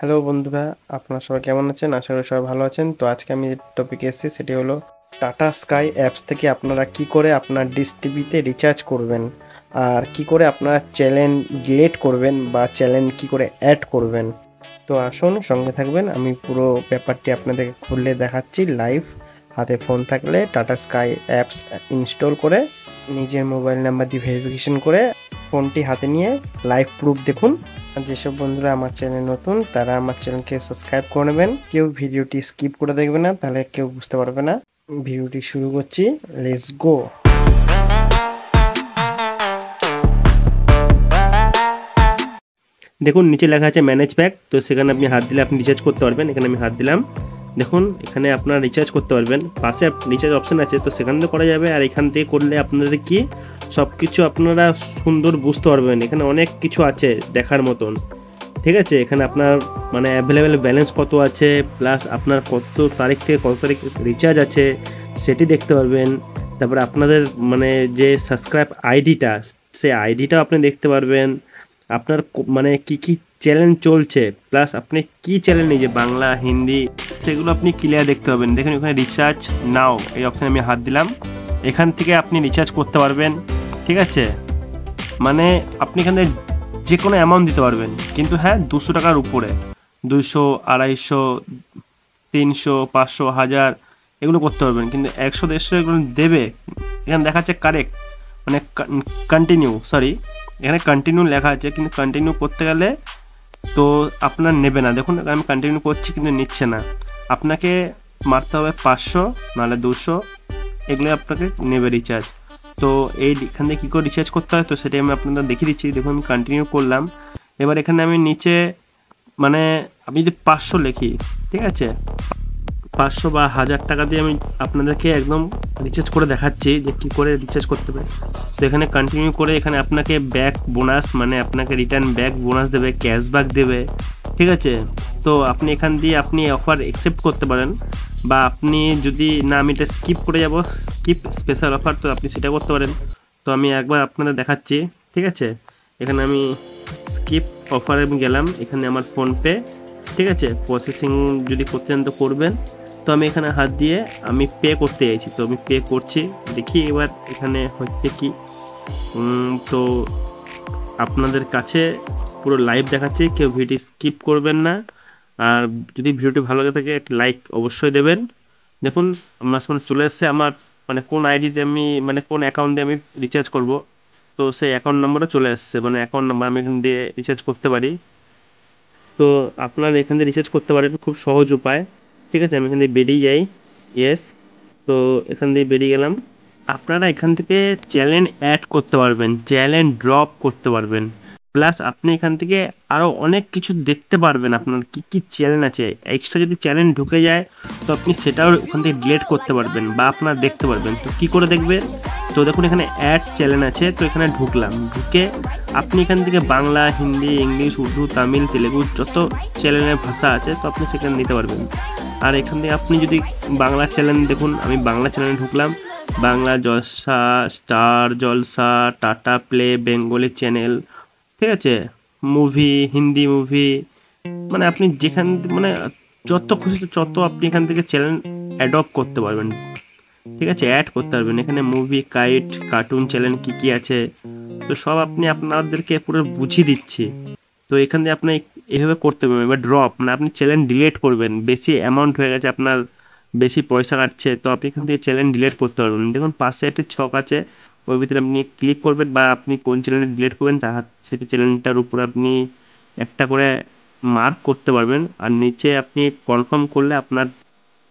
Hello বন্ধুরা, আপনারা সবাই কেমন আছেন? আশা করি সবাই ভালো আছেন। তো আজকে আমি যে টপিকে এসেছি সেটি হলো টাটা স্কাই অ্যাপস থেকে আপনারা কি করে আপনার ডিশ টিভিতে রিচার্জ করবেন, আর কি করে আপনারা চ্যানেল ডিলিট করবেন বা চ্যানেল কি করে অ্যাড করবেন। তো আসুন সঙ্গে থাকবেন, আমি পুরো ব্যাপারটি আপনাদেরকে খুলে দেখাচ্ছি লাইভ। হাতে ফোন থাকলে টাটা স্কাই অ্যাপস ইনস্টল করে নিজের মোবাইল নাম্বার দিয়ে ভেরিফিকেশন করে ফোনটি হাতে নিয়ে লাইভ প্রুফ দেখুন। আর যেসব বন্ধুরা আমার চ্যানেল নতুন তারা আমার চ্যানেলকে সাবস্ক্রাইব করে নেবেন। কেউ ভিডিওটি স্কিপ করে দেখবে না, তাহলে কেউ বুঝতে পারবে না। ভিডিওটি শুরু করছি, লেটস গো। দেখুন নিচে লেখা আছে ম্যানেজ প্যাক, তো সেখানে আপনি হাত দিলে আপনি রিচার্জ করতে পারবেন। এখানে আমি হাত দিলাম, দেখুন এখানে আপনারা রিচার্জ করতে পারবেন। পাশে রিচার্জ অপশান আছে, তো সেখান থেকে করা যাবে। আর এখান থেকে করলে আপনাদের কি সব কিছু আপনারা সুন্দর বুঝতে পারবেন। এখানে অনেক কিছু আছে দেখার মতন, ঠিক আছে। এখানে আপনার মানে অ্যাভেলেবেল ব্যালেন্স কত আছে, প্লাস আপনার কত তারিখ থেকে কত তারিখ রিচার্জ আছে সেটি দেখতে পারবেন। তারপরে আপনাদের মানে যে সাবস্ক্রাইব আইডিটা, সেই আইডিটাও আপনি দেখতে পারবেন। আপনার মানে কি কি চ্যানেল চলছে, প্লাস আপনি কি চ্যানেল নিয়ে যে বাংলা হিন্দি সেগুলো আপনি ক্লিয়ার দেখতে পাবেন। দেখুন এখানে রিচার্জ নাও এই অপশানে আমি হাত দিলাম, এখান থেকে আপনি রিচার্জ করতে পারবেন, ঠিক আছে। মানে আপনি এখানে যে কোনো অ্যামাউন্ট দিতে পারবেন, কিন্তু হ্যাঁ 200 টাকার উপরে, 200, 250, 300, 500, 1000 এগুলো করতে পারবেন। কিন্তু 100, 150 এগুলো দেবে। এখানে দেখাচ্ছে কারেক্ট মানে কন্টিনিউ, সরি এখানে কন্টিনিউ লেখা আছে, কিন্তু কন্টিনিউ করতে গেলে তো আপনার নেবে না। দেখুন আমি কন্টিনিউ করছি কিন্তু নিচ্ছে না। আপনাকে মারতে হবে 500 নাহলে 200, এগুলো আপনাকে নেবে রিচার্জ। তো এইখান থেকে কী করে রিচার্জ করতে হয় তো সেটাই আমি আপনাদের দেখিয়ে দিচ্ছি। দেখুন আমি কন্টিনিউ করলাম। এবার এখানে আমি নিচে মানে আমি যদি 500 লিখি, ঠিক আছে, 500 বা 1000 টাকা দিয়ে আমি আপনাদেরকে একদম রিচার্জ করে দেখাচ্ছি যে কী করে রিচার্জ করতে হবে। তো এখানে কন্টিনিউ করে এখানে আপনাকে ব্যাক বোনাস মানে আপনাকে রিটার্ন ব্যাক বোনাস দেবে, ক্যাশব্যাক দেবে, ঠিক আছে। তো আপনি এখান দিয়ে আপনি অফার অ্যাকসেপ্ট করতে পারেন, বা আপনি যদি না আমি এটা স্কিপ করে যাব, স্কিপ স্পেশাল অফার, তো আপনি সেটা করতে পারেন। তো আমি একবার আপনাদের দেখাচ্ছি, ঠিক আছে। এখানে আমি স্কিপ অফারে আমি গেলাম, এখানে আমার ফোনপে, ঠিক আছে, প্রসেসিং যদি করতে চান তো করবেন। তো আমি এখানে হাত দিয়ে আমি পে করতে চাইছি, তো আমি পে করছি। দেখি এবার এখানে হচ্ছে কি। তো আপনাদের কাছে পুরো লাইভ দেখাচ্ছি, কেউ ভিডিও স্কিপ করবেন না। আর যদি ভিডিওটি ভালো লাগে থাকে একটা লাইক অবশ্যই দেবেন। দেখুন আমার সামনে চলে এসছে আমার মানে কোন আইডিতে আমি মানে কোন অ্যাকাউন্ট দিয়ে আমি রিচার্জ করব। তো সেই অ্যাকাউন্ট নাম্বারও চলে আসছে, মানে অ্যাকাউন্ট নাম্বার আমি এখান দিয়ে রিচার্জ করতে পারি। তো আপনারা এখান থেকে রিচার্জ করতে পারেন, খুব সহজ উপায়, ঠিক আছে। আমি এখান থেকে বেরিয়ে যাই, ইয়েস। তো এখান দিয়ে বেরিয়ে গেলাম। আপনারা এখান থেকে চ্যানেল অ্যাড করতে পারবেন, চ্যানেল ড্রপ করতে পারবেন, প্লাস আপনি এখান থেকে আরও অনেক কিছু দেখতে পারবেন। আপনার কী কী চ্যানেল আছে, এক্সট্রা যদি চ্যানেল ঢুকে যায় তো আপনি সেটাও ওখান থেকে ডিলিট করতে পারবেন বা আপনারা দেখতে পারবেন। তো কী করে দেখবেন, তো দেখুন এখানে অ্যাড চ্যানেল আছে, তো এখানে ঢুকলাম, ঢুকে আপনি এখান থেকে বাংলা, হিন্দি, ইংলিশ, উর্দু, তামিল, তেলেগু যত চ্যানেলের ভাষা আছে তো আপনি সেখানে নিতে পারবেন। আর এখান থেকে আপনি যদি বাংলা চ্যানেল, দেখুন আমি বাংলা চ্যানেলে ঢুকলাম, বাংলা জলসা, স্টার জলসা, টাটা প্লে, বেঙ্গলি চ্যানেল, ঠিক আছে, মুভি, হিন্দি মুভি, মানে আপনি যেখান মানে যত খুশি তত আপনি এখান থেকে চ্যানেল অ্যাডপ্ট করতে পারবেন, ঠিক আছে, অ্যাড করতে পারবেন। এখানে মুভি, কাইট, কার্টুন চ্যানেল কী কী আছে তো সব আপনি আপনাদেরকে পুরো বুঝিয়ে দিচ্ছি। তো এখান দিয়ে আপনি এভাবে করতে পারবেন। এবার ড্রপ মানে আপনি চ্যানেল ডিলিট করবেন, বেশি অ্যামাউন্ট হয়ে গেছে আপনার, বেশি পয়সা কাটছে, তো আপনি এখান থেকে চ্যানেল ডিলিট করতে পারবেন। দেখুন পাশে একটি ছক আছে, ওর ভিতরে আপনি ক্লিক করবেন, বা আপনি কোন চ্যানেল ডিলিট করবেন তার সেটি চ্যানেলটার উপর আপনি একটা করে মার্ক করতে পারবেন। আর নিচে আপনি কনফার্ম করলে আপনার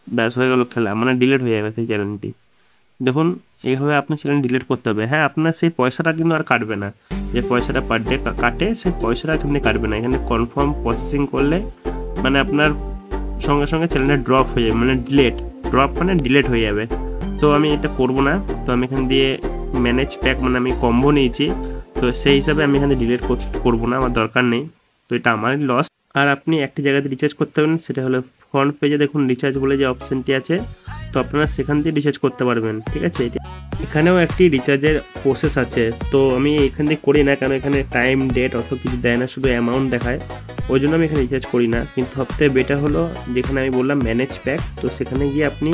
ব্যাস হয়ে গেল খেলা, মানে ডিলিট হয়ে যাবে সেই চ্যানেলটি। দেখুন এইভাবে আপনি চ্যানেল ডিলিট করতে হবে। হ্যাঁ আপনার সেই পয়সাটা কিন্তু আর কাটবে না, যে পয়সাটা পার ডে কাটে সেই পয়সাটা কিন্তু কাটবে না। এখানে কনফার্ম প্রসেসিং করলে মানে আপনার সঙ্গে সঙ্গে চ্যানেলটা ড্রপ হয়ে যাবে, মানে ডিলেট, ড্রপ মানে ডিলেট হয়ে যাবে। তো আমি এটা করব না, তো আমি এখান দিয়ে ম্যানেজ প্যাক মানে আমি কম্বো নিয়েছি, তো সেই হিসাবে আমি এখানে ডিলেট করবো না, আমার দরকার নেই। তো এটা আমারই লস। আর আপনি একটি জায়গাতে রিচার্জ করতে পারবেন, সেটা হলো ফ্রন্ট পেজে দেখুন রিচার্জ বলে যে অপশানটি আছে, তো আপনারা সেখান দিয়ে রিচার্জ করতে পারবেন, ঠিক আছে। এখানেও একটি রিচার্জের প্রসেস আছে, তো আমি এখান দিয়ে করি না, কারণ এখানে টাইম ডেট অত কিছু দেয় না, শুধু অ্যামাউন্ট দেখায়, ওই জন্য আমি এখানে রিচার্জ করি না। কিন্তু সবথেকে বেটার হলো যেখানে আমি বললাম ম্যানেজ প্যাক, তো সেখানে গিয়ে আপনি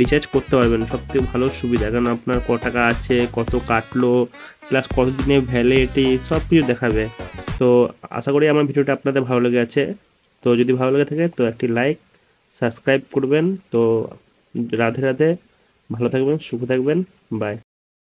রিচার্জ করতে পারবেন, সবথেকে ভালো সুবিধা, কারণ আপনার ক টাকা আছে, কত কাটলো, প্লাস কতদিনের ভ্যালিডিটি সব কিছু দেখাবে। তো আশা করি আমার ভিডিওটা আপনাদের ভালো লেগে আছে। তো যদি ভালো লেগে থাকে তো একটি লাইক, সাবস্ক্রাইব করবেন। তো রাধে রাধে, ভালো থাকবেন, সুখে থাকবেন, বাই।